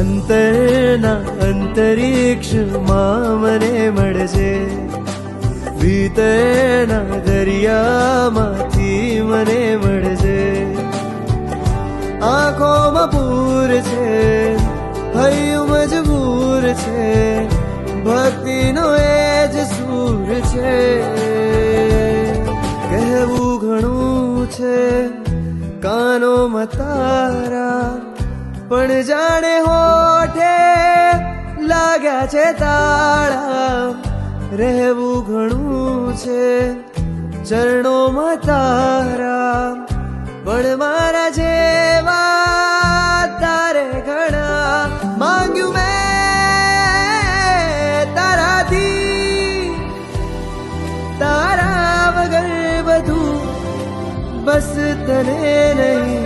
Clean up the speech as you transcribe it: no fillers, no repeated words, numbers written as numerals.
અંતરના અંતરિક્ષમાં મને મળજે, ભીતરના દરિયામાંથી મને મળજે. આંખોમાં પૂર છે, હૈયું મજબૂર છે, ભક્તિનો એ જ સૂર છે. કહેવું ઘણું છે કાનોમાં તારા, પણ જાણે હોઠે લાગ્યા છે તાળા. રહેવું ઘણું છે ચરણોમાં તારા, પણ મારા જેવા તારે ઘણા. માંગ્યું મેં તારાથી, તારા વગર બધું, બસ તને નહીં